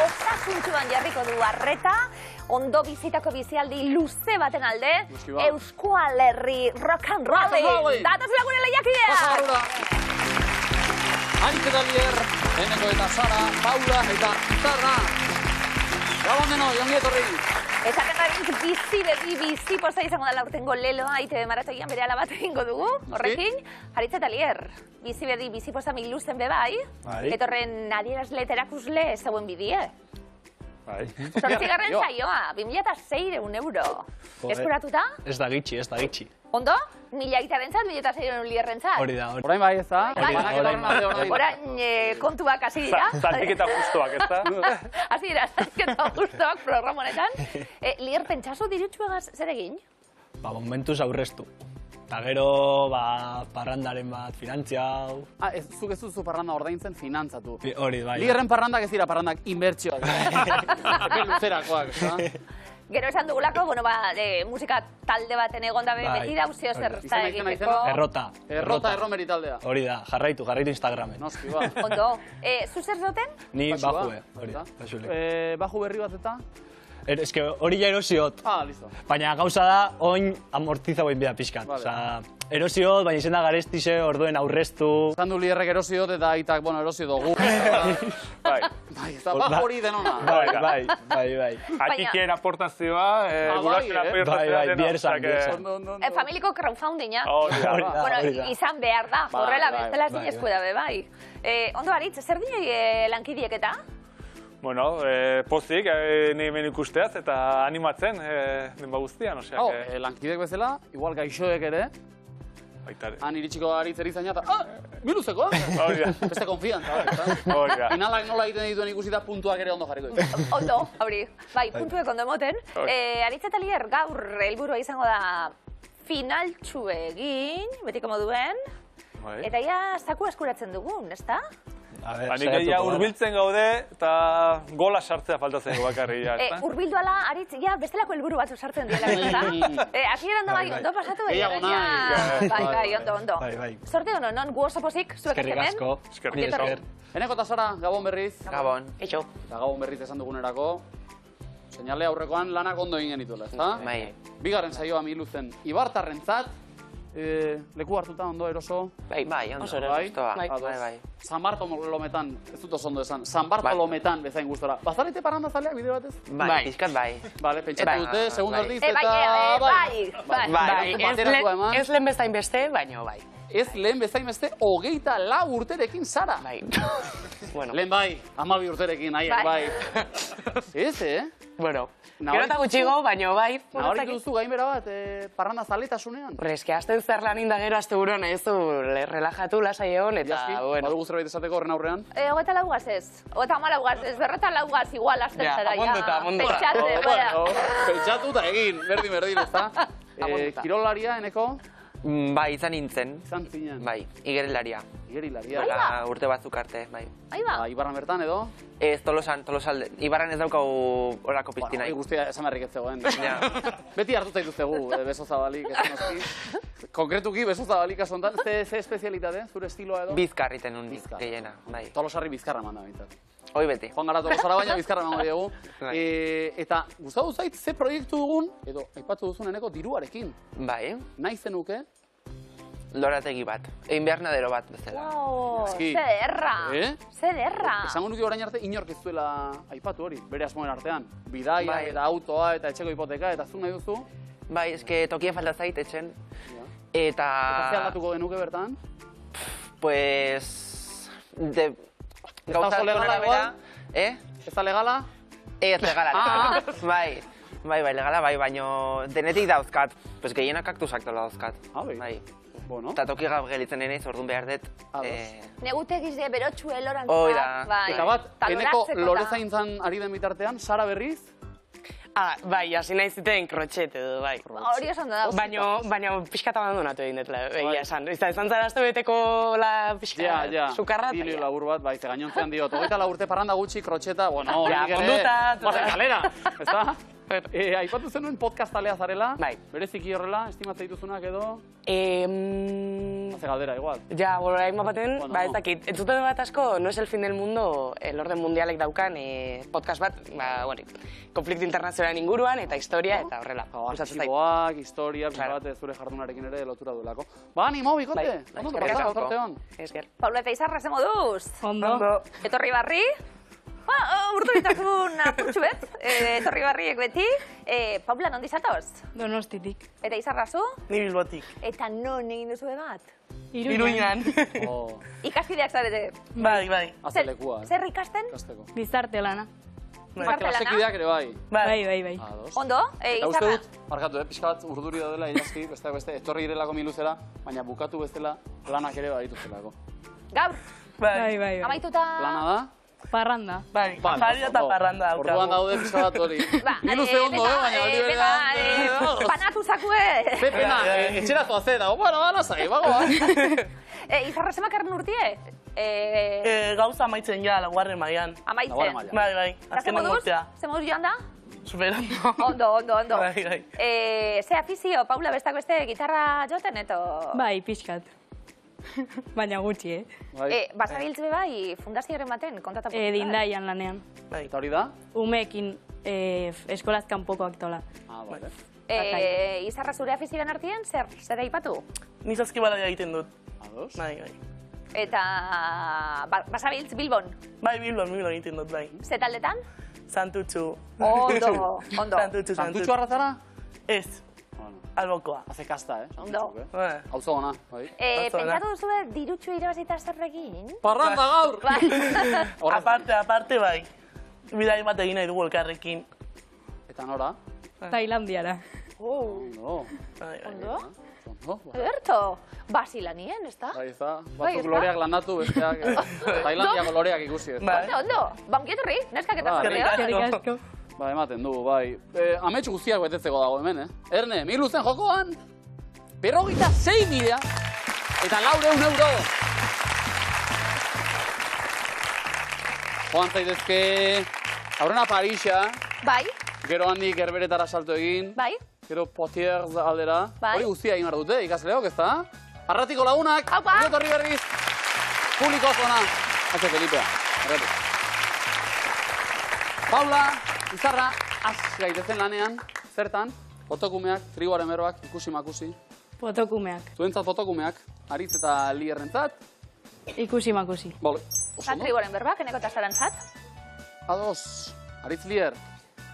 osasuntxuan jarriko du arreta, ondo bizitako bizialdi luze baten alde, Euskal Herri rock and rolling. Datozela gure lehiakideak! Aritz eta Lier, Eneko eta Sara, Paula eta Zarra. Gabon denoi, ongi etorri. Esaten garik bizi poza izango dela urtengo leloa, ITV maratoian bere alabat egingo dugu, horrekin. Aritz eta Lier, bizi poza miluzen bebai, etorren adierazle eta erakusle zeuen bidie. Zortzigarren saioa, 2006 euro. Eskuratuta? Ez da gitxi. Ondo? 1000 aitarentzat, 2006 Lierrentzat. Hori da. Orain bai ez da? Orain kontuak hasi dira. Zatiketa justoak, ez da? Hasi dira, zatiketa justoak programa honetan. Lier, pentsazu dirutxuegaz zer egin? Momentuz aurreztu. Eta gero, parrandaren bat finantziau. Zuk ez duzu parranda ordaintzen finantzatu. Hori, bai. Lierren parrandak ez dira parrandak inbertsioak. Epe luzerakoak, ez da? Gero esan dugulako, musika talde baten egon dabe beti dauzio zer egiteko. Errota erromeri taldea. Hori da, jarraitu Instagramen. Noski, ba. Ondo, zu zer zoten? Ni bajue, hori da. Baju berri bat eta? Ez que hori ja erosiot. Listo. Baina gauza da, oin amortiza boin bida pixkat. Erosiot, baina izan da garestize, orduen aurreztu. Zan du Lierrek erosiot eta aitak, erosio dugu. Bai, ez da, hori denona. Bai. Atikien aportazioa, gurasen aportazioa dena. Biersan. Familiko crowdfundinga. Hori izan behar da, horrela bestela zinezko dabe, bai. Ondo, Aritz, zer dinei lankidiek eta? Bueno, pozik, nahi hemen ikusteaz eta animatzen denba guztian, oseak. Lankidek bezala, igual gaixoek ere. Baitare. Han iritsiko Aritz erizaina eta, miluzeko, Hori da. beste konfiantza. Hori da. Finalak nola egiten dituen ikusi da puntuak ere ondo jarriko ditu. Ondo, hori. Bai, puntuek ondo emoten. Aritz eta Lier, gaur helburua izango da finaltxu egin, betiko moduen. Eta ia zaku eskuratzen dugun, ezta? Hanik ja urbiltzen gaude eta gola sartzea faltatzen bakarri. Urbildu ala, Aritz, bestelako helburu batzu sartzen dira, ezta? Akieran da bai, ondo pasatu behin. Bai, ondo. Sorte hono, non gu oso pozik, zuek hemen? Eskerrik asko. Eneko eta Sara, Gabon berriz. Gabon. Eixo. Eta Gabon berriz esan dugunerako. Seinale aurrekoan lanak ondo egin genituela, ezta? Bai. Bigarren saioa miluzen Ibartarrentzat. Leku hartuta ondo eroso? Bai, ondo. Oso erosoa. Bai. San Bartolometan, ez dut oso ondo esan, San Bartolometan bezain gustora. Bazalete parranda zaleak bide batez? Bai, pizkat bai. Bale, pentsatu dute, segundo aldiz eta... Bai, ez lehen bezain beste, baino bai. Ez lehen bezain beste, 24 urterekin, Sara. Bai. Lehen bai, 12 urterekin, haiek bai. Ez, Bueno, gero eta gutxigo, baino bai. Nahorik duzu gainbera bat, parranda zaletasunean? Eske, azten zer lan inda gero, azte buruan ez du relajatu lasai egon, eta, bueno. Badu zerbait esateko horren aurrean? 24 gaz ez, 24 gaz ez, 54 gaz igual azten zara, Pentsatu eta egin, berdin, ez da? Kirolaria, Eneko? Bai, izan nintzen. Izan zinen? Bai, igerilaria. Igerilaria? Urte batzuk arte, bai. Ibarran bertan edo? Ez, Tolosan, Ibarran ez daukau horako piztina. Guztia esan berrik ez zegoen. Beti hartu zaituztegu, beso zabalik, ez noski. Konkretuki, beso zabalik asontan, ze espezialitate, zure estiloa edo? Bizkar iten un gehiena, bai. Tolosarri bizkarra manda bintzat. Hoi beti. Joan gara Tolosara baina bizkarra emango diegu. Eta gustatu zait ze proiektu dugun, edo aipatu duzun Eneko diruarekin. Bai. Nahi zenuke? Lorategi bat, invernadero bat bezala. Zederra! Esango nuke orain arte inork ez duela aipatu hori, bere asmoen artean. Bidaia eta autoa eta etxeko hipoteka eta zu nahi duzu? Bai, eske tokia falta zait etxen. Eta ze aldatuko genuke bertan? Pues... Gauza legala igual? Ez da legala? Ez legala. Bai, legala, baino denetik dauzkat. Pues gehienak kaktusak dola dauzkat. Bai. Eta toki gaur gelitzen eneiz, orduan behar dut. Negutegiz de berotxu elorantza. Oida. Eta bat, Eneko lorezaintzan ari den bitartean, Sara berriz? Bai, hasi nahi ziten krotxet edo, bai. Hori esan da. Baina pixkat abandonatu egin dut, egia esan. Ez zara azte beteko pixkat sukarra. Hilio labur bat, bai, ze gainontzean diot. 24 urte parranda gutxi, krotxeta, bueno, hori ondutat. Bazen kalera, ez da? Aipatu zenuen podcastalea zarela, Bai. bereziki horrela, estimatza dituzunak edo... Hace galdera, igual. Ja, orain baten, Bueno, ez dakit. Entzuten bat asko, No es el fin del mundo, el orden mundialek daukan podcast bat, konflikto internazionalen inguruan, eta historia, eta horrela. Arxiboak, historia, bat zure jardunarekin ere lotura duelako. Ba, animo, bikote! Ondo, zorte hon. Paula eta Izarra, ze moduz? Ondo. Etorri barri? Urtu ditakun apurtxu bet, etorri barriek beti. Paula, nondi zatoz? Donostitik. Eta Izarra zu? Ni Bilbotik. Eta non egin duzu bat? Iruñan. Ikaskideak zarete? Bai. Azelekua. Zer ikasten? Gizarte lana. Klasekideak ere bai. Bai. Ondo, Eta uste Izarra? dut, markatu, pixka bat urduri daudela, idazki, beste, etorri girelako miluzera, baina bukatu bezala lanak ere badituzelako. Gaur, Bai. amaituta... Lana da? Parranda. Bai, afaria eta parranda daukagu. Orduan daude pixka bat hori. Miluze ondo, baina aldi berean... Panatu zakue! Ze pena, etxeratu azera, bueno, lasai, bagoa. Izarra zemakarren urtie? Gauza amaitzen ja, laugarren mailan. Amaitzen. Bai, azkenan urtea. Ze moduz joan da? Superando. Ondo. Bai. Ze afizio, Paula, bestak beste gitarra joten, eto... Bai, pixkat. Baina gutxi, Basabiltz be bai, fundazioaren baten, kontatu. Dindaian lanean. Eta hori da? Umeekin eskolaz kanpokoak tola. Bale. Izarra zure afizioen artien, zer aipatu? Ni zazkibaloia egiten dut. Ados? Bai. Eta Basabiltz Bilbon, Bai, Bilbon egiten dut, bai. ze taldetan? Santutxu. Ondo. Santutxu arrazara? Ez, albokoa. Hace kasta, Ondo. Hauzo gona, bai. Pentsatu duzu dirutxu irabazita zerrekin? Parranda gaur! Aparte, bai. Bidai bat egin nahi dugu elkarrekin. Eta nora? Tailandiara. Ondo. Ondo? Ederto, basilanien, ez da? Bai, ez da. Batzuk loreak landatu, besteak Tailandiako loreak ikusi, ez da. Ondo, bankietorri, neskak eta Eskerrik asko. Ba, ematen du, bai. Amets guztiak betetzeko dago hemen, Erne, miluzen jokoan, 56.000 eta 400 euro. Joan zaitezke, aurrena Parisa, Bai, gero handik Herberetara salto egin, bai. gero Potiers aldera, Bai. hori guztia egin behar dute, ikasleok, ez da? Arratiko lagunak, Aupa! etorri berriz, publiko zona, H. Felipea, erretu. Paula, Izarra, az gaitezen lanean, zertan, fotokumeak, trigoaren beroak, ikusi-makusi. Fotokumeak. Zuentzat fotokumeak, Aritz eta Lierrentzat. Ikusi-makusi. Bole, oso ondo. Trigoren berbak, eneko eta zarantzat. Ados, Aritz Lier,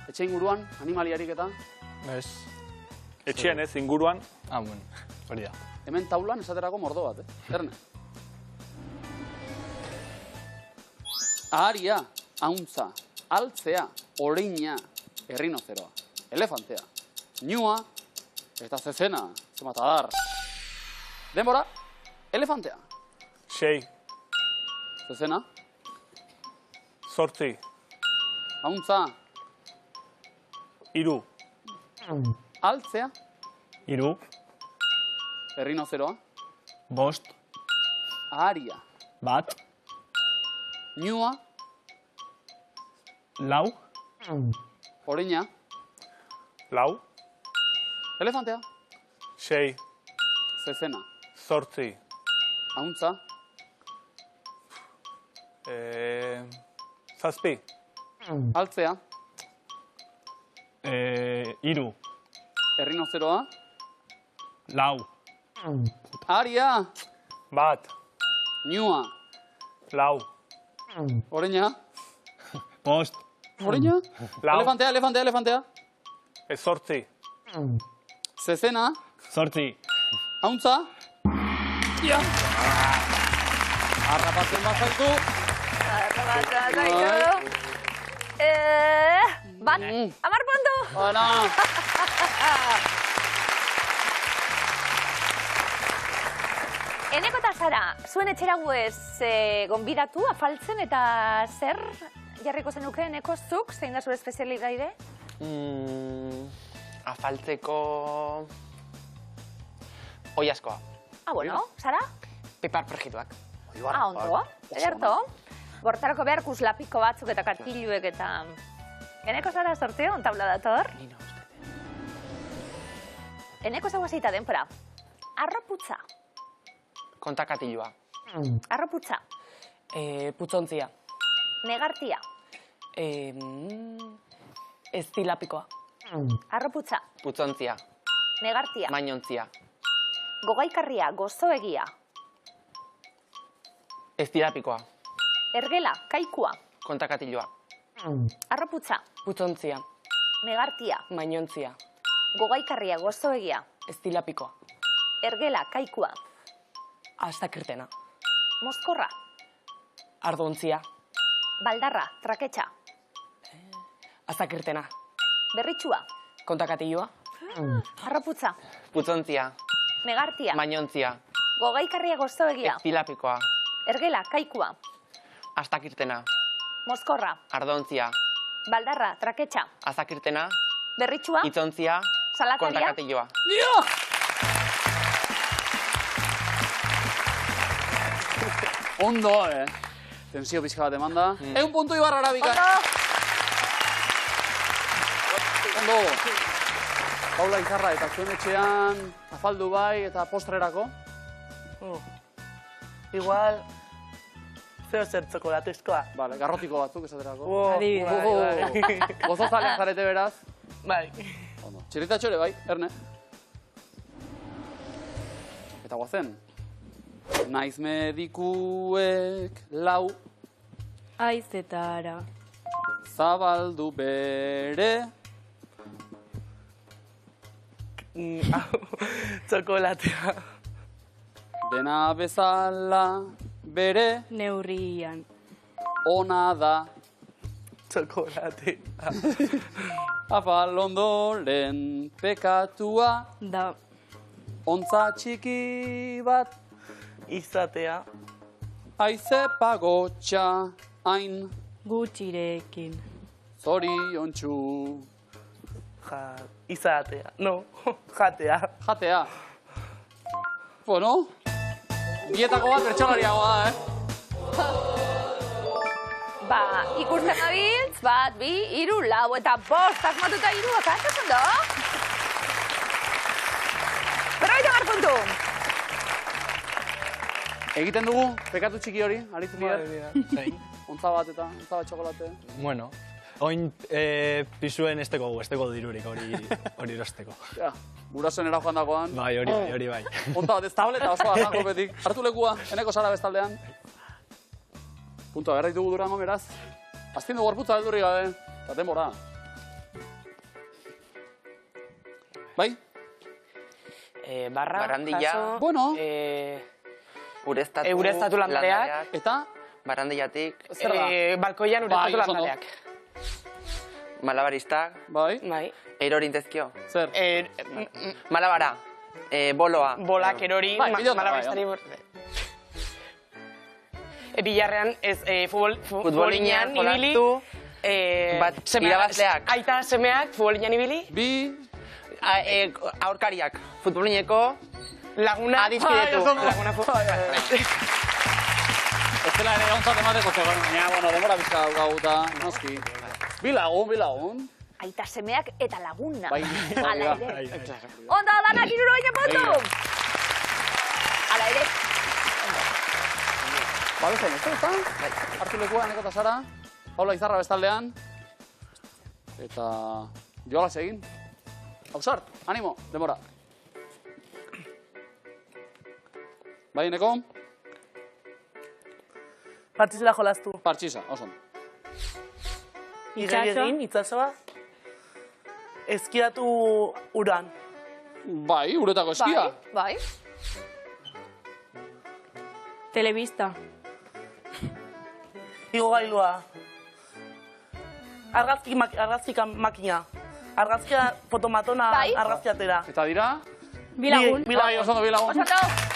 etxe inguruan, animaliarik eta, Ez. Etxean ez, inguruan. Bueno, hori da. hemen taulan esaterako mordo bat, Erne. Aharia, auntza, altzea, oreina, errinozeroa, elefantea, ñua, eta zezena, zematadar. Denbora, elefantea. 6, Zezena, 8, auntza, 3, altzea, 3, errinozeroa, 5, aharia, 1, ñua, 4, oreina, 4, elefantea, 6, zezena, 8, auntza, 7, altzea, 3, errinozeroa, 4, aharia, 1, ñua, 4, oreina, 5, oreina, Lau. elefantea, 8, zezena, 8, auntza, ja! Arrapatzen bazaitu, Bat, 10 puntu! Ona! Eneko eta Sara, zuen etxera guez gonbidatu, afaltzen eta zer jarriko zenuke eneko zuk, zein da zure espezialitaide? Afaltzeko... Oiaskoa. Bueno, Sara? Pepar prejituak. Ondo, ederto. Bortarako behar lapiko batzuk eta kartiluek eta... Eneko zara sorteo, ontabla dator. Nino, uste. Eneko zaguazita denpora. Arroputza. Kontakatilua. Arroputza. Putzontzia. Negartia. Estilapikoa. Arroputza. Putzontzia. Negartia. Mainontzia. Gogaikarria, gozoegia. Estilapikoa. Ergela, kaikua. Kontakatilua. Arroputza. Putzontzia. Negartia. Mainontzia. Gogaikarria, gozoegia. Estilapikoa. Ergela, kaikua. Astakirtena. Mozkorra. Ardontzia. Baldarra, traketxa. Astakirtena. Berritxua. Kontakatilua. Arroputza. Putzontzia. Negartia. Mainontzia. Gogaikarria, gozoegia. Estilapikoa. Ergela, kaikua. Astakirtena. Mozkorra. Ardontzia. Baldarra, traketxa. Azakirtena. Berritxua. Itzontzia. Salataria. Kontakatilua. Ondo, Tensio pixka bat emanda. Egun puntu Ibarra Arabika. Ondo. Paula Izarra eta zuen etxean, afaldu bai eta postrerako. Igual, zeo zer txokolatezkoa. Vale, garrotiko batzuk esaterako. Adibidez. Gozozalean zarete beraz. Bai. Ondo. Txiritatxo ere bai, Erne. Eta guazen. Naiz medikuek lau Aizetara. zabaldu bere. Txokolatea. Dena bezala bere Neurrian. ona da. Txokolatea. Afal ondoren pekatua, Da. ontza txiki bat, Izatea. aize pagotxa, hain Gutxirekin. zoriontsu. Izatea. No, jatea. Jatea. Bueno, bietako bat bertsolariagoa, Ba, ikusten gabiltz, bat, bi, hiru, lau eta bost, asmatuta hiruak, azatzen do? Berroita mar puntu. Egiten dugu, pekatu txiki hori, aritu bider. Zein? Ontza bat eta, ontza bat txokolate. Bueno, oin pisuen esteko dirurik hori erosteko. Ja, gurasoen era joan dagoan. Bai, hori bai. Ontza bat ez tableta osoa jango betik. Hartu lekua, eneko zara bestaldean. Puntua, berra ditugu Durango, beraz. Aztin du gorputza beldurri gabe, eta denbora. Bai? Barrandilla. jaso, Bueno. Ureztatu landareak. Eta, Barandillatik. zer da? Balkoian Bai, ureztatu oso ondo. landareak. Malabaristak. Bai? Bai. Erorintezkio. Zer? Malabara. Boloa. Bolak erori, Bai, pilota, malabaristari Bilarrean, ez, Futbolinean futbolinean ibili. jolastu. Bat, irabazleak. Aita semeak futbolinean ibili. Bi, Aurkariak. Futbolineko Laguna. adiskidetu. Laguna ez dela ere ontzat emateko zegoen, baina, bueno, denbora bizka gauta, noski. Bi lagun. Aita semeak eta laguna. Bai, Ala bai, ere. Ondo, danak hirurogeita puntu. Ala ere. Ba, bezain, ezta? Hartu lekua, eneko eta Sara. Paula Izarra bestaldean. Eta joala segin. Hausart, animo, denbora. Bai, eneko? Partizela jolastu. Partxisa, oso ondo. Igeri egin, itsasoa. Eskiatu uran. Bai, uretako eskia. Bai. Telebista. Igogailua. Argazki makina. Argazkia fotomatona Bai. argazkiatera. Eta dira? Bilagun. Bai, oso ondo, bi lagun. Oso ondo.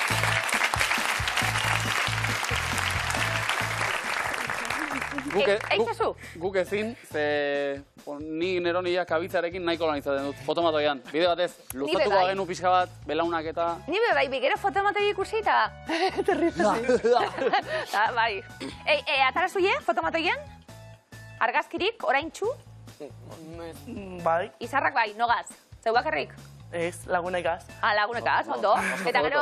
Eitzazu? Guk ezin, ze ni neronia kabitzarekin nahiko lan izaten dut, fotomatoian. Bide batez, luzatuko bai. bagenu pixka bat, belaunak eta... Ni be bai, bigero fotomategi ikusi eta... Bai. Atara zuie, fotomategian? Argazkirik, oraintxu? Bai, Izarrak bai, nogaz. Zeu bakarrik? ez, lagunekaz. Lagunekaz, ondo. Eta gero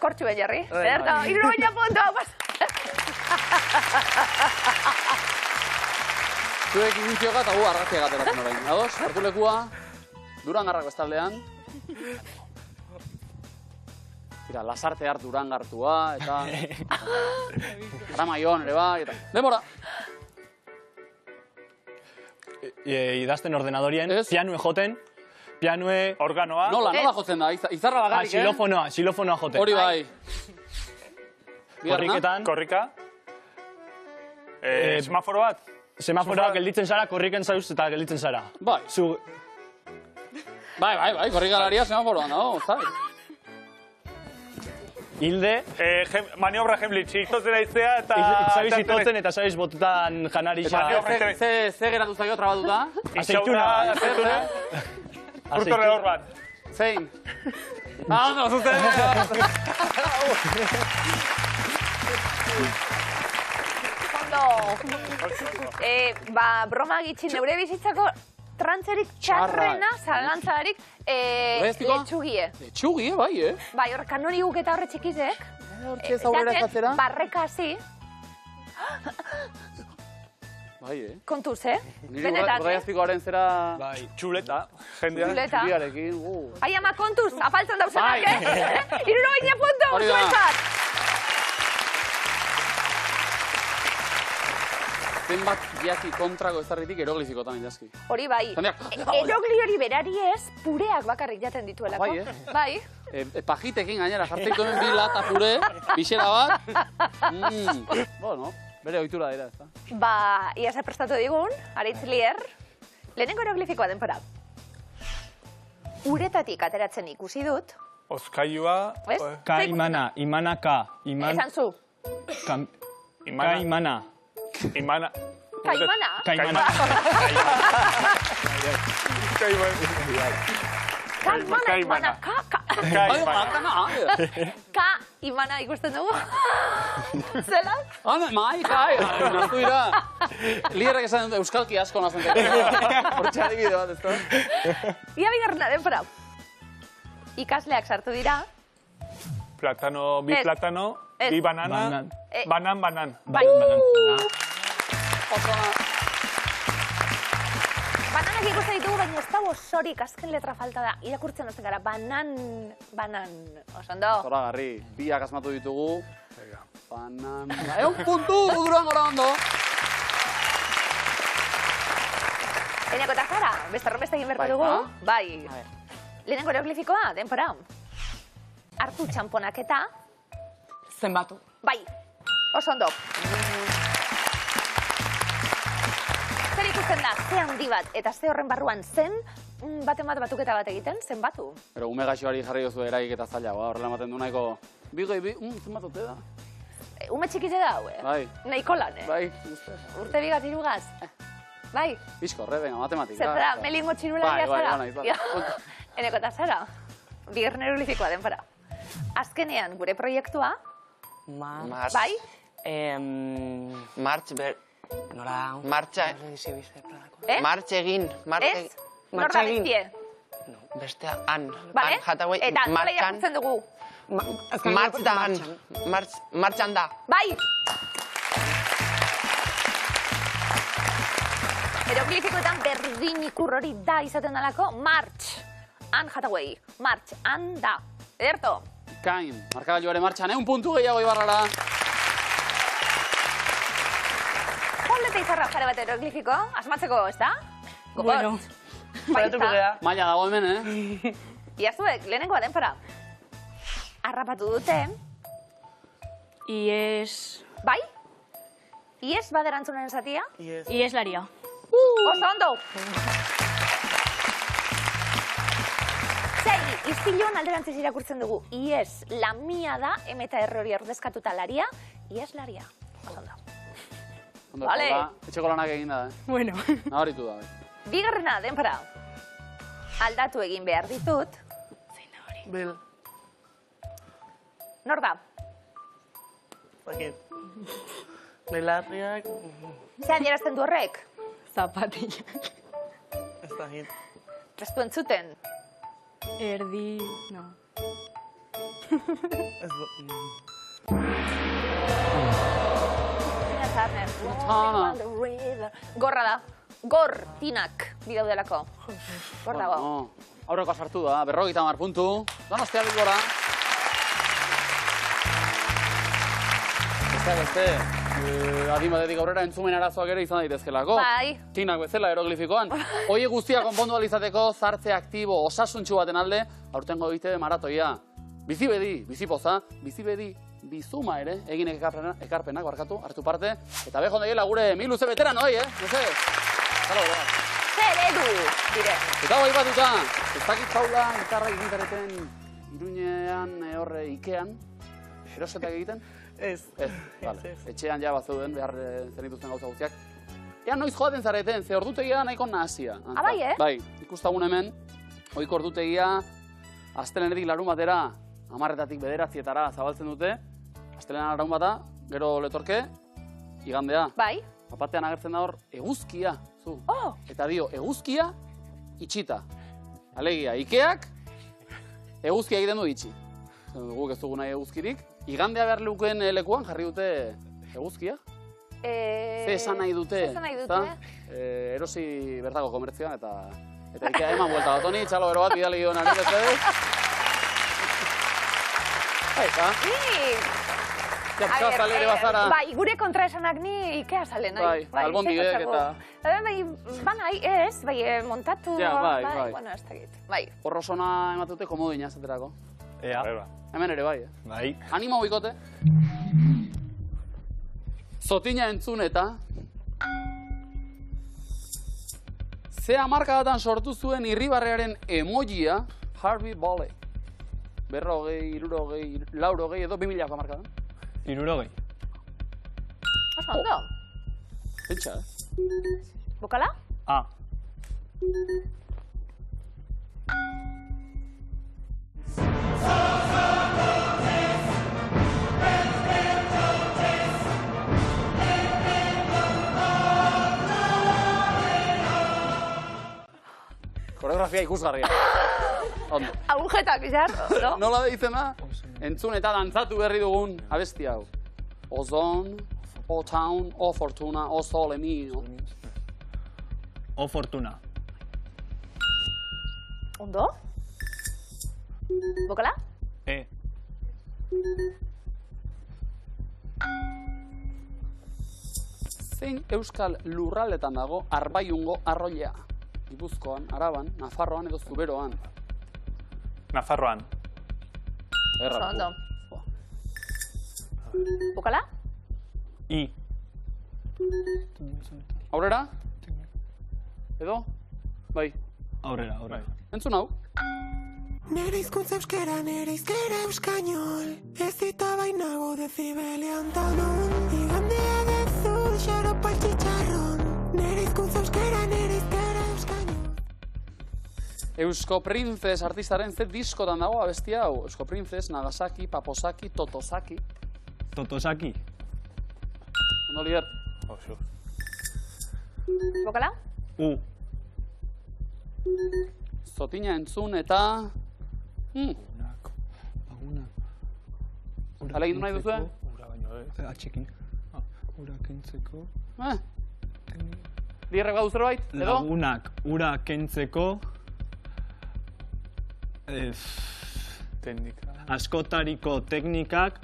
kortxuen jarri. Ederto, 70 puntu. Zuek initzioka eta gu argazkiak ateratzen orain. Ados, hartu lekua, Durangarrako estaldean. Tira, Lasarte hart Durangartua, eta... Aramaion ere bai, eta... Demora! Idazten ordenadorien, pianue joten, pianue... Organoa. Nola jotzen da, izarra bakarrik, Xilofonoa joten. Hori bai. Korriketan. Korrika. Semaforo bat. Semaforoa gelditzen zara, korriken zauz eta gelditzen zara. Bai. Bai, korrikalaria semaforoan dago, zai. Hilde. Maniobra Heimlich, itotzen aiztea eta... Zabiz itotzen eta zabiz botutan janarixa. Ze geratu zaio trabatuta? Aceituna. Urto rehor bat. Zein? No, zuzten! Broma gitxin neure bizitzako trantzerik txarrena, zalantzarik, etxugie. Etxugie, bai, Bai, hor kanoni guk eta horre txikizek. Hortxe zaurera eskatzera. Barrekasi. Bai, Kontuz, Niri Urdaiazpikoaren zera... Bai. Txuleta. Txuleta. Txuliarekin, Ai, ama, kontuz, afaltzen dauzenak, 70 puntu, Hori da. zuentzat. Zenbat jaki kontrako ezarritik eroglifikotan idazki. Hori bai. Erogli hori berari ez, pureak bakarrik jaten dituelako. Bai, Pajitekin gainera, jartzen duen bi lata pure, bixera bat. Bueno, bere ohitura dira, ez da? Ia se prestatu digun, Aritz Lier, lehenengo eroglifikoa denpora. Uretatik ateratzen ikusi dut. Oskailua... Ka imana, imana ka. Esan zu. Ka imana. Imana. Kaimana? Kaimana. Kaimana, Ka imana ikusten dugu. Zela? Mai, kai, naztu dira. Lierrak esan dut euskalki asko nazten dut. Hortxeari bide bat, ez da? Ia bigarrena denpora. Ikasleak sartu dira. Platano, bi platano, bi banana, banan. Bananak ikusten ditugu, baina ez dago osorik, azken letra falta da. Irakurtzen hasten gara, banan. Osondo. Zora garri, biak asmatu ditugu. Banan... Egun puntu, Durangora ondo. Leheneko eta zara, beste horrenbeste egin berko dugu. Bai. Lehenengo eroglifikoa, denpora. Hartu txamponaketa. Zenbatu. Bai, oso ondo. Zer ikusten da, ze handi bat eta ze horren barruan zen, baten bat batuketa bat egiten, zenbatu. Pero ume gaixoari jarri duzu eraik eta zaila, horrela ematen du nahiko... zenbatote da? Ume txikize da, Bai. Nahiko lan, Bai, Urte bigat irugaz. Bai. Bizko, venga, matematika. Zerra, melingo txirularia zara. Bai. Eneko eta zara, bigarren eroglifikoa denpora. Azkenean, gure proiektua. Bai? Martxa egin. Ez? Norra biztie? Bestea, han. Bale? Eta nola irakurtzen dugu? Martxan da. Bai! Eroglifikoetan berdin ikur hori da izaten dalako, martx. Anne Hathaway. Martx, han da. Ederto? Kain, markagailuaren martxan, un puntu gehiago ibarrara. Pauleta izarra jare bat eroglifiko, asmatzeko, ez da? Bueno. Paratuko gea. Maila dago hemen, Iazuek, lehenengoa denpora. Arrapatu dute. Ies... Bai? Ies baderantzunen zatia? Ieslaria. Oso ondo! Zei, izpiluan alderantziz irakurtzen dugu. Ies, la mia da, emeta errori ordezkatuta laria, ies laria. Oso ondo. Ondo, Vale. etxeko lanak egin da, Bueno. Nabaritu da, Bigarrena, denpora. Aldatu egin behar ditut. Zein da hori? Bil. Nor da? Bakit. Belarriak... Ze adierazten du horrek? Zapatillak. Dakit. Ez du entzuten. Erdi... No. Ez du... Tina Turner. Turner. Gorra da. Gor, tinak, bidaudelako. Gor dago. Aurreko sartu da, 50 puntu. Donostia Bilbora. Beste, adimadetik aurrera entzumen arazoak ere izan daitezkelako. Bai. Tinak bezala eroglifikoan. Hoiek guztiak konpondu alizateko zartze aktibo osasuntxu baten alde, aurtengo ITV maratoia. Bizibedi, bizipoza, bizibedi, bizuma ere, egin ekarpenak barkatu, hartu parte. Eta behon daiela gure miluze beteran hoi, Jose? Zer edu, dire. Eta bai batuta, ez dakit Paula, gitarra egintareten Iruñean, horre Ikean, erosetak egiten? Ez. Vale. Etxean ja bazeuden behar zenituzten gauza guztiak. Ea noiz joaten zareten, ze ordutegia nahiko nahasia. Bai, Bai, ikustagun hemen, oiko ordutegia, astelenetik larun batera, 10:00-tik 9:00 zabaltzen dute, astelenan larun bata, gero letorke, igandea. Bai. Papatean agertzen da hor, eguzkia, zu. Eta dio, eguzkia, itxita. Alegia, Ikeak, eguzkia egiten du itxi. Guk ez dugu nahi eguzkirik. Igandea behar lukeen lekuan jarri dute eguzkia. Ze esan nahi dute. Erosi bertako komertzioan eta Ikea eman buelta bat honi, txalo bero bat bidali duen ari bezala. Bai, gure kontraesanak ni Ikea zale nahi. Bai, albondigek eta... Banai, ez, bai, montatu... Bai. Bueno, ez dakit, bai. Porrosona ematute komodina esaterako. Ea. Hemen ere bai, Bai. Animo boikote. Zotina entzun eta... Ze hamarkadatan sortu zuen irribarrearen emojia Harvey Bolle. 40, 60, 60 edo 2000 hamarkadan. 60. Oso ondo. Pentsa, Bokala? A. Koreografia ikusgarria. Ondo. Agujetak, izar, no? Nola da izena? Entzun eta dantzatu berri dugun abesti hau. Ozon, O Town, O Fortuna, O Sole Mio. O Fortuna. Ondo? Bokala? E. Zein euskal lurraldetan dago Arbaiungo arroilea? Gipuzkoan, Araban, Nafarroan edo Zuberoan. Nafarroan. Oso ondo. Bokala? I. Aurrera? Edo? Bai. Aurrera. Entzun hau? Nere hizkuntza euskera, nere hizkera euskainol. Ez dita bainago dezibelian tanon. Igandea dezur, xaropa txitxarron. Nere hizkuntza euskera, nere hizkera euskainol. Eusko Princes artistaren ze diskotan dago abesti hau? Eusko Princes, Nagasaki, Paposaki, Totosaki. Totosaki. Ondo lider. Bokala? U. Zotina entzun eta... Hala egin du nahi duzue? Ura baino, Atxekin. Ura kentzeko. Liderrek badu zerbait? Edo? Lagunak ura kentzeko... Teknika. Askotariko teknikak...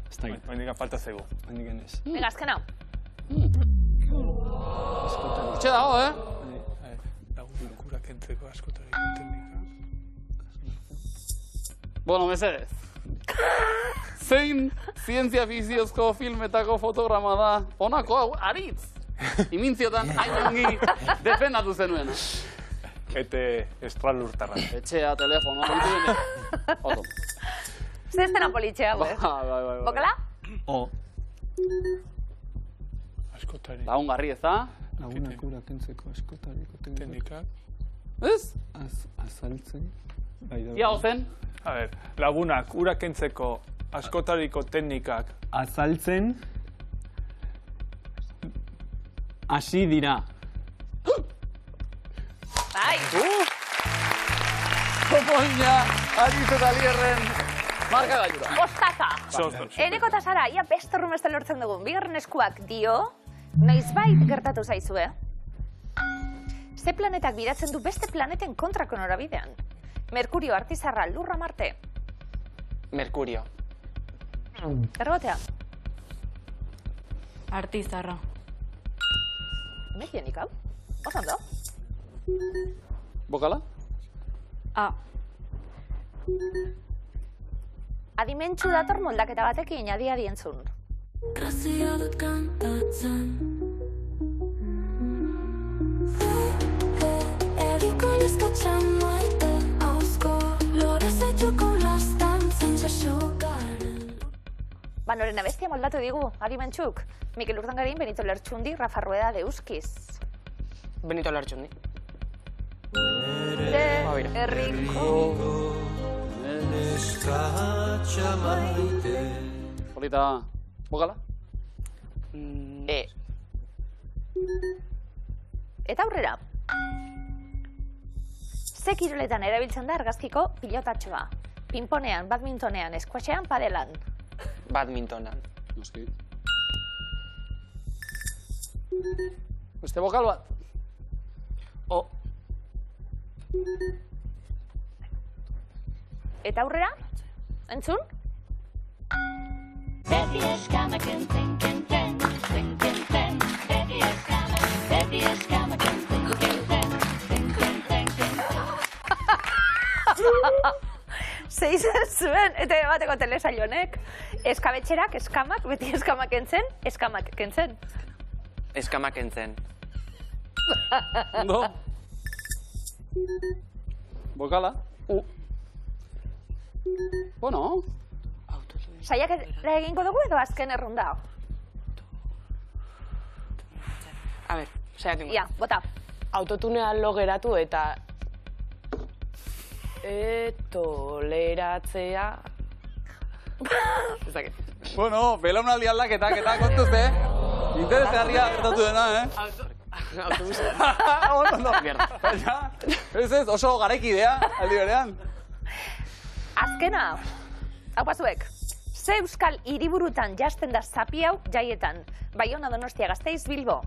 Ez da egin. Oindikan falta zego. Oindikan ez. Venga, azkena. Urtxe dago, Lagunak ura kentzeko askotariko teknika. Bueno, mesedez. Zein zientzia fikziozko filmetako fotograma da? Honako hau, aritz! Imintziotan hainongi defendatu zenuena. Ete estralurtarra. Etxea, telefono, oto. Zer ez dena politxea, Bai. Bokala? O. Askotari. Lagungarri ez da? Lagunak ura kentzeko askotariko teknikak. Ez? Azaltzen. Ia ozen? A ver, lagunak ura kentzeko askotariko teknikak. Azaltzen. hasi dira. Bai! Topoina, Aritz eta Lierren marka gailura. Ostaka! Eneko eta Sara, ia bestorrum ez lortzen dugun. Bigarren eskuak dio, noizbait gertatu zaizue. Ze planetak bidatzen du beste planeten kontrako norabidean? Merkurio, Artizarra, Lurra, Marte. Merkurio. Errotea? Artizarra. Mekienik hau? Osan do? Bokala? A. Adimentsu dator moldaketa batekin, adi entzun. Grazia dut kantatzen. Eriko lezkatzen maite hauzko lore zaituko lastantzen jasogaren. Noren abestia moldatu digu, adimentsuk. Mikel Urdangarin, Benito Lertxundi, Rafa Rueda de Euskiz. Benito Lertxundi. Herriko. Polita, bokala? Eta aurrera. Ze kiroletan erabiltzen da argazkiko pilotatxoa. Pinponean, badmintonean, eskuatxean, padelan. Badmintonan. Noski. Beste bokal bat? O. Eta aurrera? Entzun? Beti eskamaken zenken ten, zenken ten. Beti eskamaken zenken ten, zenken ten. Zeizen zuen, eta bateko telesailonek. Eskabetxerak, eskamak, beti eskamak entzen, eskamak kentzen. Eskamak entzen. Ondo? Bokala? Bueno. Saiak egingo dugu edo azken errunda? A ber, saiak ingo. Ia, bota. Autotunean lo geratu eta toleratzea. Ez dakit. Bueno, belaunaldi aldaketak eta kontuzte. Interesgarria gertatu dena, Autobusa. Ondo. Ez, oso garaikidea, aldi berean. Azkena, hau pasuek. Ze euskal hiriburutan jasten da zapi hau jaietan? Baiona, Donostia, Gasteiz, Bilbo.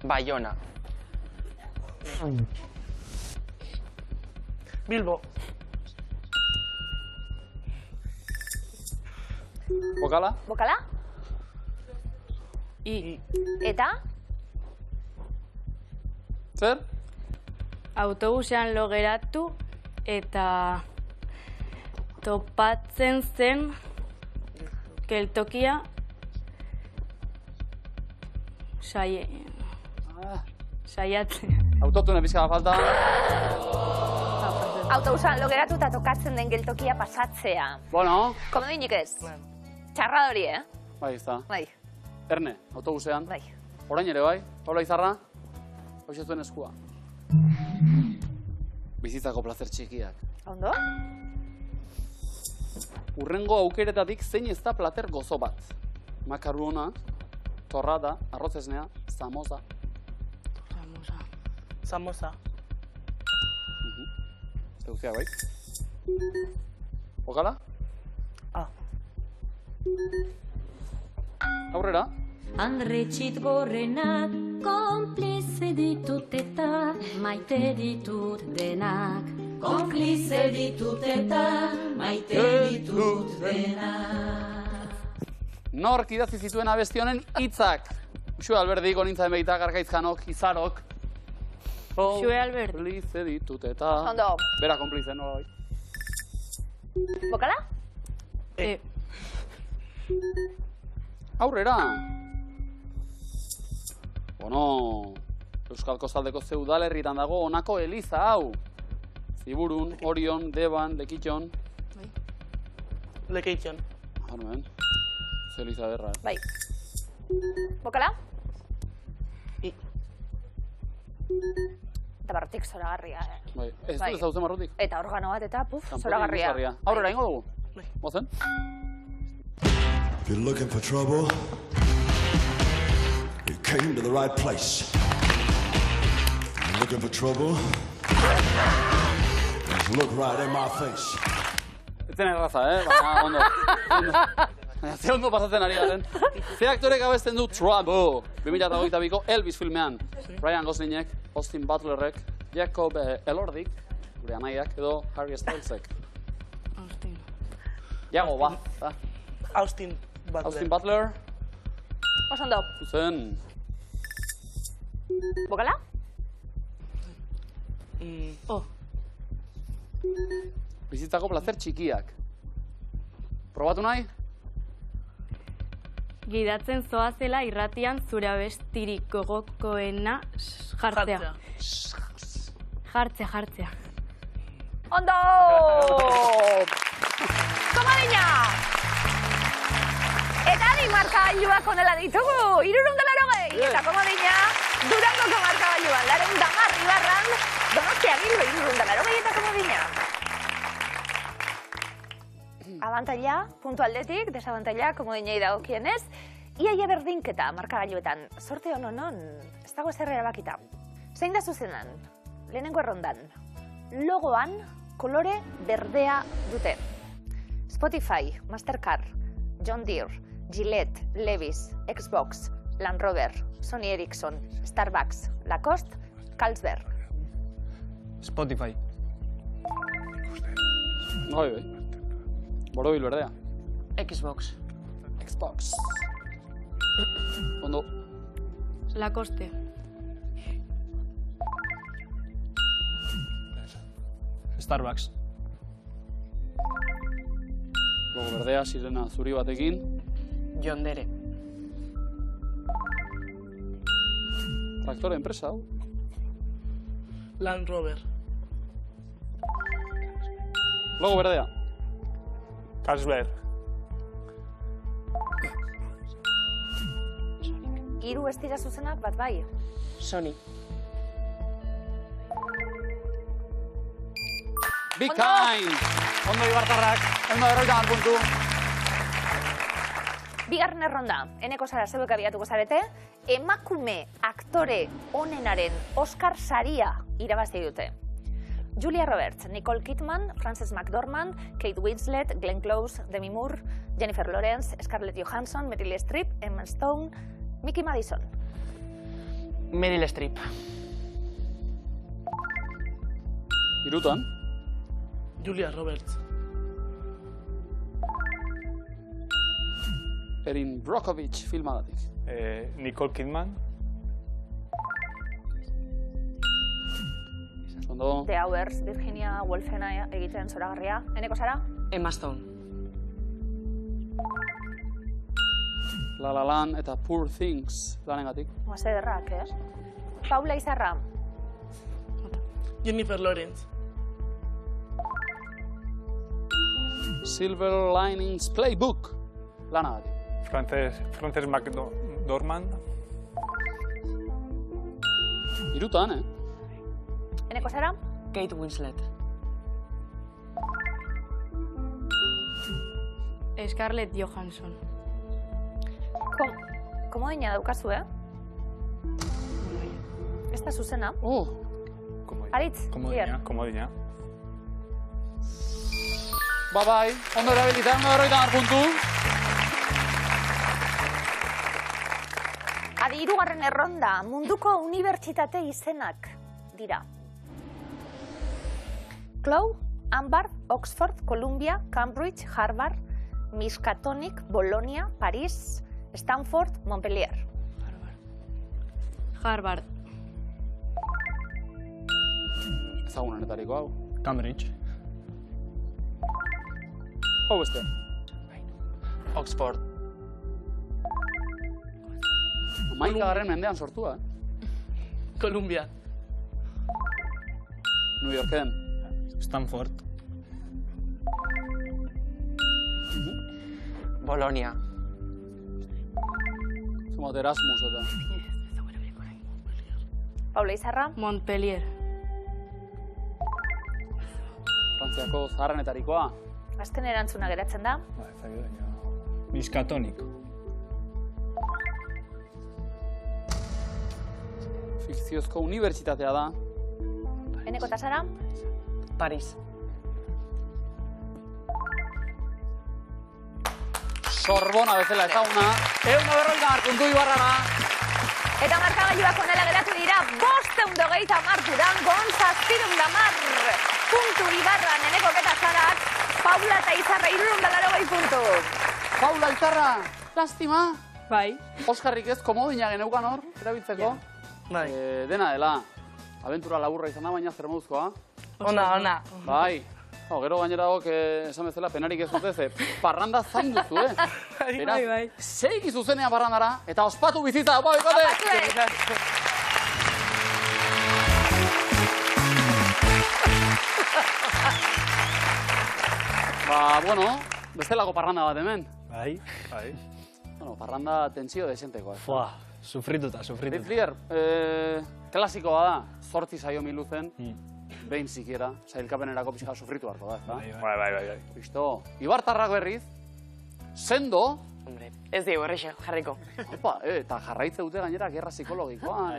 Baiona. Bilbo. Bokala? Bokala? I. Eta? Zer? Autobusean lo geratu eta topatzen zen geltokia saiatzen. Autotune pizka falta. Autobusean lo geratu eta tokatzen den geltokia pasatzea. Bueno. Komodinik ez? Txarradori, Bai, ez da. Bai. Erne, autobusean. Bai. Orain ere bai, Paula Izarra. Hoxe zuen eskua. Bizitzako plazer txikiak. Ondo? Urrengo aukeretatik zein ez da plater gozo bat. Makaruona, torrada, arroz esnea, samosa. Samosa. Este guztia bai. Bokala? Aurrera? Andre txitgorrenak, konplize ditut eta maite ditut denak. Konplize ditut eta maite ditut denak. Nork idatzi zituen abesti honen hitzak? Uxue Alberdik, onintza emeitak, Arkaizkanok, Izarok. Uxue Albert. Konplize ditut eta... Ondo. Bera konplize, no bai. Bokala? Aurrera! Bueno, Euskal Kostaldeko ze udalerritan dago honako eliza hau. Ziburun, Orion, Deban, Lekitxon. Lekitxon. Armen, ze eliza derra. Bai. Bokala? Eta barrutik zoragarria, Bai, ez du ezautzen barrutik. Eta organo bat eta, zoragarria. Aurrera, ingo dugu? Mozen? If you're looking for trouble, you came to the right place. Looking for trouble? Just look right in my face. Etzen erraza, baina ondo. Ze ondo pasatzen ari garen. Ze aktorek abesten du Trouble. 2022ko Elvis filmean. Ryan Goslingek, Austin Butlerrek, Jacob Elordik, gure anaiak, edo Harry Stylesek. Austin. Iago, ba. Austin Butler. Austin Butler. Osondo. Zuzen. Bokala? Bizitzako plazer txikiak. Probatu nahi? Gidatzen zoazela irratian zure abestirik gogokoena jartzea. Jartzea. Ondo! Komodina! Eta adi markagailuak onela ditugu, 380. Eta komodina, Durangoko markagailuan, 210 Ibarran, Donostia Bilbo 380 eta komodina. Abantaila, puntu aldetik, desabantaila, komodinei dagokienez, iaia berdinketa markagailuetan, sorte honon, ez dago ezer erabakita. Zein da zuzenan, lehenengo errondan, logoan kolore berdea dute. Spotify, Mastercard, John Deere, Gillette, Levi's, Xbox, Land Rover, Sony Ericsson, Starbucks, Lacoste, Carlsberg. Spotify. Bai. Borobil berdea. Xbox. Xbox. Ondo. Lacoste. Starbucks. Logo berdea, sirena zuri batekin. John Deere. Traktore enpresa, hau. Land Rover. Logo berdea. Carlsberg. Hiru ez dira zuzenak bat bai. Sony. Be kind! Ondo Ibartarrak, 150 puntu. Bigarren erronda, eneko zara zeuek abiatuko zarete, emakume aktore onenaren Oscar saria irabazi dute. Julia Roberts, Nicole Kidman, Frances McDormand, Kate Winslet, Glenn Close, Demi Moore, Jennifer Lawrence, Scarlett Johansson, Meryl Streep, Emma Stone, Mickey Madison. Meryl Streep. Irutan. Julia Roberts. Erin Brockovich filmagatik. Nicole Kidman. Ondo. The Hours, Virginia Woolfena egiten zoragarria. Eneko zara? Emma Stone. La La Land eta Poor Things lanengatik. Oase derrak, Paula Izarra. Jennifer Lawrence. Silver Linings Playbook lanagatik. Frances McDormand. Irutan, Eneko zara? Kate Winslet. Scarlett Johansson. Komodina daukazu, Ez da zuzena. Aritz, hier. Komodina. Bai, ondo erabilita, 150 puntu. Adi, hirugarren erronda, munduko unibertsitate izenak dira. Clough, Harvard, Oxford, Columbia, Cambridge, Harvard, Miskatonic, Bologna, Paris, Stanford, Montpellier. Harvard. Ezagunenetariko hau. Cambridge. Hau beste. Oxford. Hamaikagarren mendean sortua, Columbia. New Yorken. Stanford. Bologna. Zumot Erasmus eta. Paula Izarra. Montpellier. Frantziako zaharrenetarikoa. Azken erantzuna geratzen da. Miskatonic. tradiziozko unibertsitatea da? Eneko eta Sara? Paris. Sorbona bezala ezaguna. 150 puntu Ibarrara. Eta markagailuak honela geratu dira 530 Durangon, 710 puntu Ibarran Eneko eta Sarak, Paula eta Izarra 380 puntu. Paula Izarra, lastima. Bai. Oskarrik ez komodina geneukan hor, erabiltzeko. Bai. Dena dela, abentura laburra izan da, baina zer moduzkoa. Ona. Bai. Gero gainera esan bezala penarik ez dute, ze parranda zain duzu, Bai. Seiki zuzenean parrandara, eta ospatu bizitza, opa bikote! Bueno, bestelako parranda bat hemen. Bai. Bueno, parranda tentsio desentekoa. Sufrituta. Deflier, klasikoa da, 8 saio miluzen, behin zikiera, sailkapenerako pixka sufritu harko da, ezta? Bai. Listo. Ibartarrak berriz, sendo. Hombre, ez digu, errexe, jarriko. Opa, eta jarraitze dute gainera gerra psikologikoa.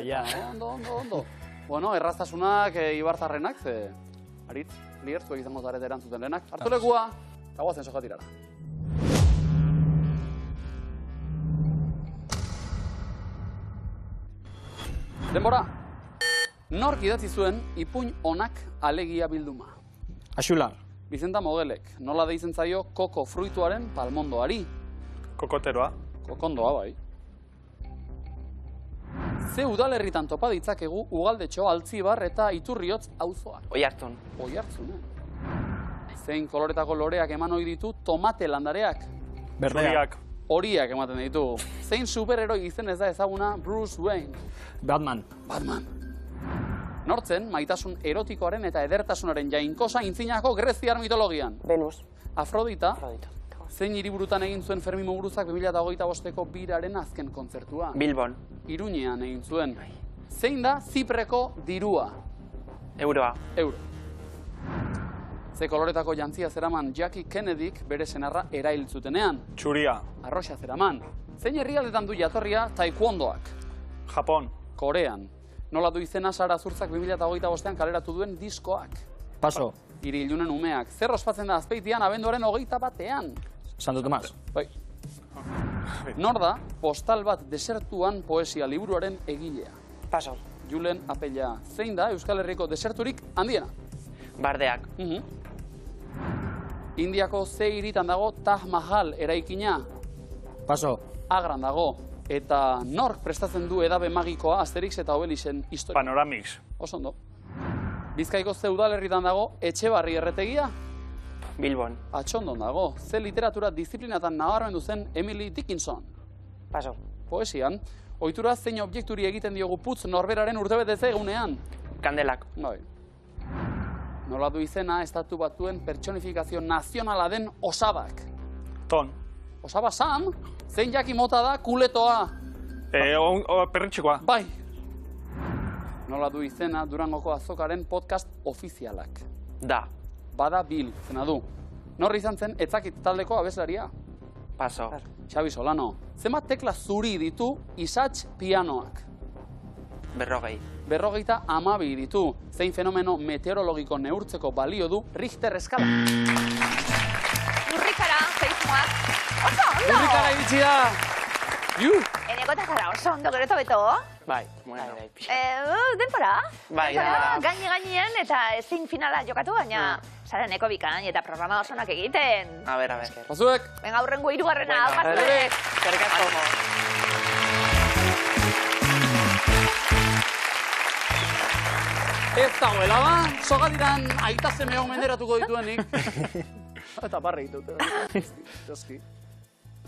Ondo. Bueno, erraztasunak Ibartarrenak, ze Aritz, Lier, zuek izango zarete erantzuten lehenak. Hartu lekua, eta guazen soka tirara. Denbora. Nork idatzi zuen ipuin onak alegia bilduma? Axular. Bizenta Mogelek, nola deitzen zaio koko fruituaren palmondoari? Kokoteroa. Kokondoa, bai. Ze udalerritan topa ditzakegu Ugaldetxo, Altzibar eta Iturriotz auzoak? Oiartzun. Oiartzun, Zein koloretako loreak eman ohi ditu tomate landareak? Berdeak. Horiak ematen ditu. Zein superheroi izen ez da ezaguna Bruce Wayne? Batman. Nortzen, maitasun erotikoaren eta edertasunaren jainkosa intzinako greziar mitologian? Venus. Afrodita. Zein hiriburutan egin zuen Fermi Muguruzak 2025ko biraren azken kontzertua? Bilbon. Iruñean egin zuen. Zein da Zipreko dirua? Euroa. Euro. Ze koloretako jantzia zeraman Jackie Kennedyk bere senarra erail zutenean? Txuria. Arroxa zeraman. Zein herrialdetan du jatorria taekwondoak? Japon. Korean. Nola du izena Sara Zurtzak 2025an kaleratu duen diskoak? Paso. Hiri ilunen umeak. Zer ospatzen da Azpeitian abenduaren 21ean? Santo Tomas. Bai. Nor da, postal bat desertuan poesia liburuaren egilea? Paso. Julen Apella. Zein da Euskal Herriko deserturik handiena? Bardeak. Indiako ze hiritan dago Taj Mahal eraikina? Paso. Agran dago. Eta nork prestatzen du edabe magikoa Asterix eta Obelixen historia? Panoramix. Oso ondo. Bizkaiko ze udalerritan dago Etxebarri erretegia? Bilbon. Atxondon dago. Ze literatura disiplinatan nabarmendu zen Emily Dickinson? Paso. Poesian. Ohitura zein objekturi egiten diogu putz norberaren urtebetetze egunean? Kandelak. Bai. Nola du izena estatu batuen pertsonifikazio nazionala den osabak? Ton. Osaba Sam, zein jaki mota da kuletoa? Perritxikoa. Bai. Nola du izena Durangoko azokaren podcast ofizialak? Da. Bada Bil, zena du. Norri izan zen etzakit taldeko abeslaria? Paso. Xabi Solano. Zenbat tekla zuri ditu isatx pianoak? 40. 52 ditu. Zein fenomeno meteorologiko neurtzeko balio du Richter eskala? Urrikara, seismoak. Oso ondo! Urrikara iritsi da! Eneko eta Sara, oso ondo, gero eta beto? Bai. Denpora? Bai, Gainien eta ezin finala jokatu, baina Sara Eneko bikain eta programa oso onak egiten. A ber. Bazuek? Venga, aurrengo 3. Pazuek! Ez dagoela ba, sogatiran aita semeok menderatuko dituenik. Eta barre ditut.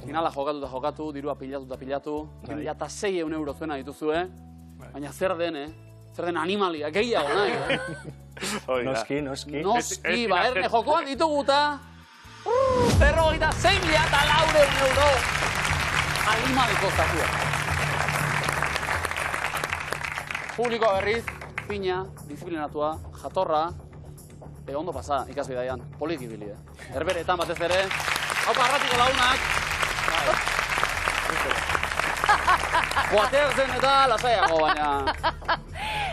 Finala jokatu, dirua pilatu. 600 euro zuena dituzue. Baina zer den, Zer den animalia, gehiago nahi. Noski. Noski, erne jokoan dituguta. 56.400 euro. Animaliko zatua. Publikoa berriz, pina, disiplinatua, jatorra, ondo pasa ikasbidaian, polikibili. Herberetan batez ere, haupa arratiko lagunak. Joateak zen eta lasaiago, baina...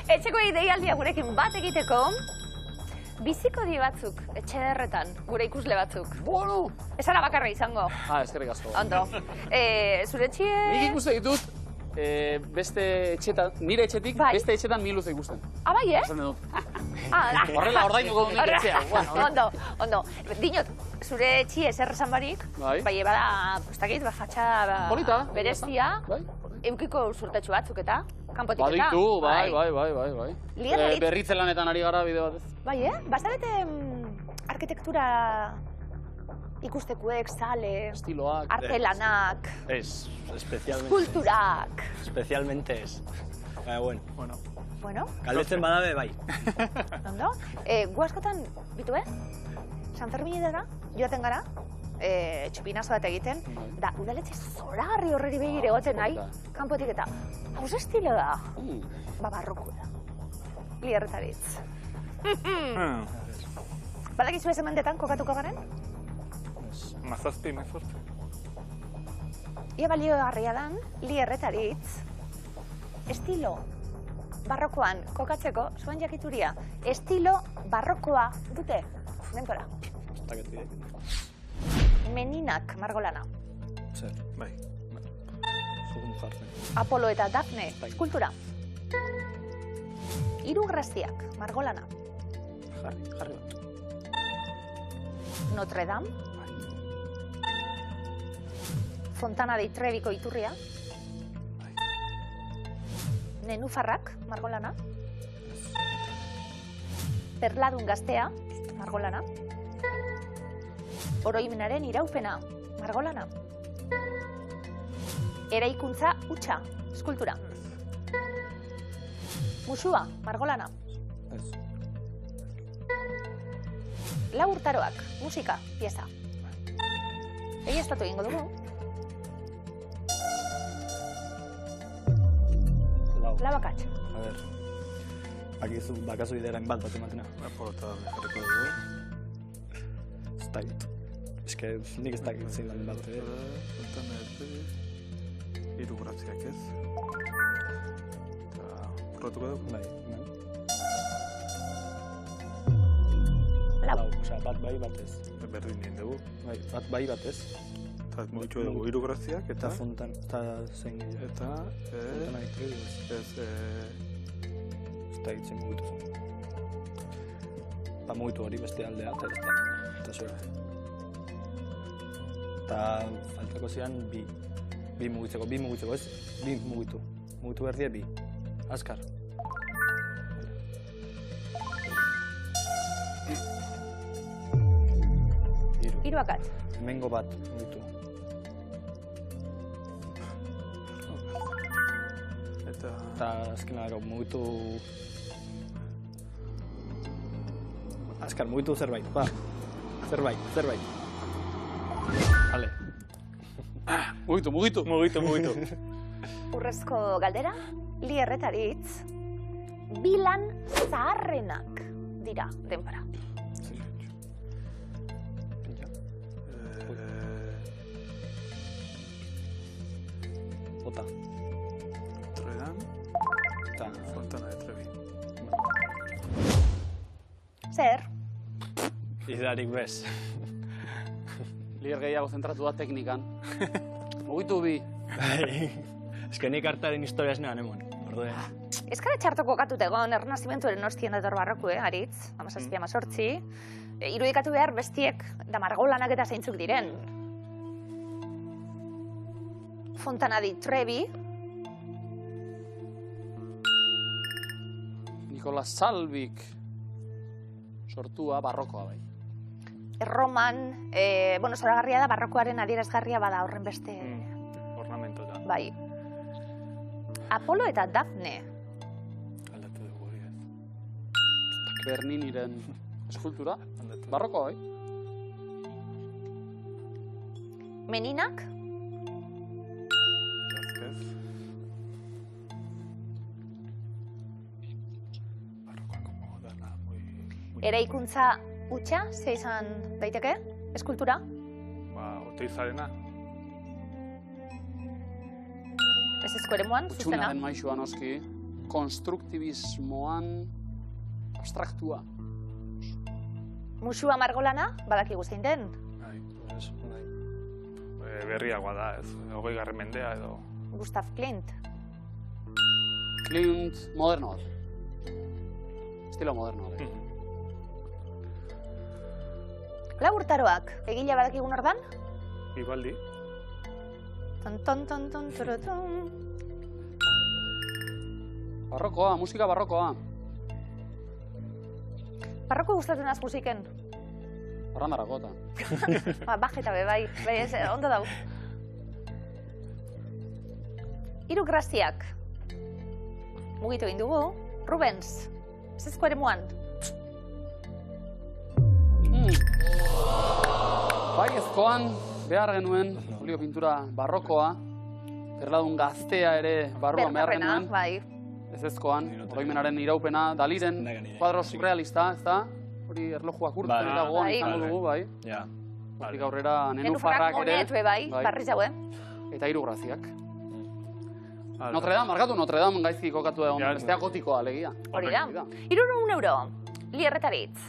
Etxeko ideialdia gurekin bat egiteko, bizikodi batzuk, etxe derretan, gure ikusle batzuk. Bueno! Ez ara bakarra izango. Eskerrik asko. Ondo. Zure etxie... Nik ikuste ditut, beste etxetan, nire etxetik, beste etxetan miluz ikusten. Bai, Esan dut. Horrela ordainuko dut nik etxea. Ondo. Dinot, zure etxie zer esan barik, bai, bada, ez dakit, fatxada berezia, eukiko urtetxu batzuk eta, kanpotik eta. Baditu, bai. Berritze lanetan ari gara bide batez. Bai, bazarete arkitektura ikustekuek, sale, estiloak, artelanak, especialmente. Kulturak. Especialmente ez. Bueno. Galdetzen badabe, bai. Ondo? Gu askotan, bitu, San Ferminetara, joaten gara, txupinazo bat egiten, da, udaletxe zoragarri horreri begire egoten nahi, kanpotik eta, hauz estilo da, barroku da, Lierretaritz. Badakizu ez emendetan kokatuko garen? Mazazpi, mezortzi. Ia baliogarria dan, Lierretaritz, estilo barrokoan kokatzeko, zuen jakituria, estilo barrokoa dute, denpora. Meninak margolana. Zer, bai. Zugun jartzen. Apolo eta Dafne, eskultura. Hiru graziak, margolana. Jarri. Notre Dame. Fontana di Trebiko iturria. Nenufarrak, margolana. Perladun gaztea, margolana. Oroimenaren iraupena, margolana. Eraikuntza hutsa, eskultura. Musua, margolana. Lau urtaroak, musika, pieza. Egiaztatu egingo dugu. Lau akatx. A ber, akizu bakazu iderain bat ematena. Porota jarriko dugu. Ez dakit. Eske nik ez dakit zein lan bat. Hiru graziak ez. Eta porratuko dugu? Bai. Lau. Osea, bat bai batez. Berdin nien dugu. Bai, bat bai batez. Eta mugitu dugu hiru graziak eta... Eta zein gehiago. Eta... Fontana ditrebi ez. Ez da hitzen mugitu zen. Eta mugitu hori beste aldea eta ez da. Eta zure. Eta faltako ziren bi. Bi mugitzeko ez? Bi mugitu. Mugitu behar die bi. Azkar. Hiru akatz. Hemengo bat mugitu. Eta azkenago mugitu... Azkar, mugitu zerbait, ba. Zerbait. Ale. Mugitu. Urrezko galdera, Lierretaritz, bilan zaharrenak dira denpora. Bota. Notre Dame. Eta Fontana de Trevi. Zer? Idarik bez. Lier gehiago zentratu da teknikan. Mugitu bi. Ez que nik hartaren historia ez nean emon. Ez kara txartoko kokatut egon, errenazimentuaren ostien dator barroku, Aritz, 17-18. Irudikatu behar bestiek da margolanak eta zeintzuk diren. Fontana di Trevi. Nikola Salvik sortua barrokoa bai. Erroman, zoragarria da, barrokoaren adierazgarria bada horren beste... Ornamento da. Bai. Apolo eta Dafne. Aldatu dugu hori ez. Berniniren eskultura, barrokoa bai. Meninak. Eraikuntza hutsa, ze izan daiteke? Eskultura? Oteizarena. ezezko eremuan, Utxuna zuzena. den maixua noski, konstruktibismoan abstraktua. Musua margolana, badakigu zein den. Berriagoa da, ez, 20. mendea edo. Gustav Klimt. Klimt moderno bat. Estilo moderno bat. Lau urtaroak, egila badakigun ordan? Vivaldi. Ton, turutun. Barrokoa, musika barrokoa. Barroko gustatzen az musiken. Barrandarako eta. Bajeta be, bai, ondo dau. Hiru graziak. Mugitu egin dugu. Rubens, ezezko eremuan. Bai, ezkoan behar genuen, olio pintura barrokoa, perladun gaztea ere barruan behar genuen. Bai. Ez ezkoan, oroimenaren iraupena, Daliren kuadro surrealista, ez da? Hori erlojuak urtzen eta goan izango dugu, bai. Hortik aurrera nenufarrak ere. Nenufrak bai, barri zaue. Eta hiru graziak. Notre Dame, markatu Notre Dame gaizki kokatu egon, bestea gotikoa alegia. Hori da. 300 euro, Lierretaritz.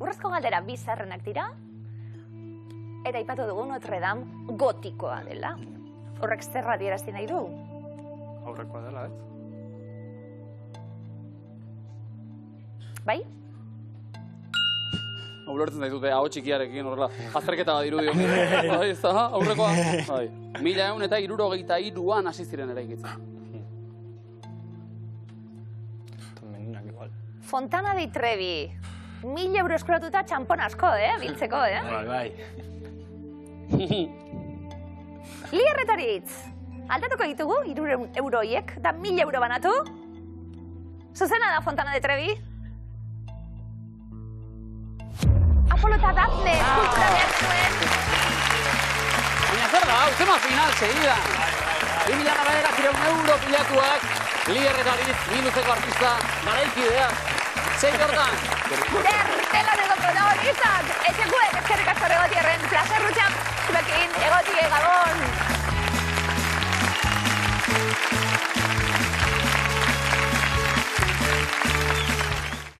Urrezko galdera bizarrenak dira, eta aipatu dugu Notre Dame gotikoa dela. Horrek zerra adierazten nahi du? Aurrekoa dela, ez? Bai? Ulertzen zaitute, hau txikiarekin horrela, azterketa bat irudio. Bai, ez da, aurrekoa. 1163an hasi ziren eraikitzen. Fontana di Trevi. 1000 euro eskuratuta txampon asko, biltzeko, Bai. Lierretaritz. Aldatuko ditugu, 300 euroiek, da 1000 euro banatu. Zuzena da Fontana di Trevi. Apolo eta Dafne, kultura behar zuen. Baina zer da, zema final, segida. 2009 euro pilatuak, Lierretaritz, minuzeko artista, garaikidea. Zein hortan? Gure ertelaneko protagonistak, etxekuek ezkerrik asko regotierren, placer rutxap, zuekin.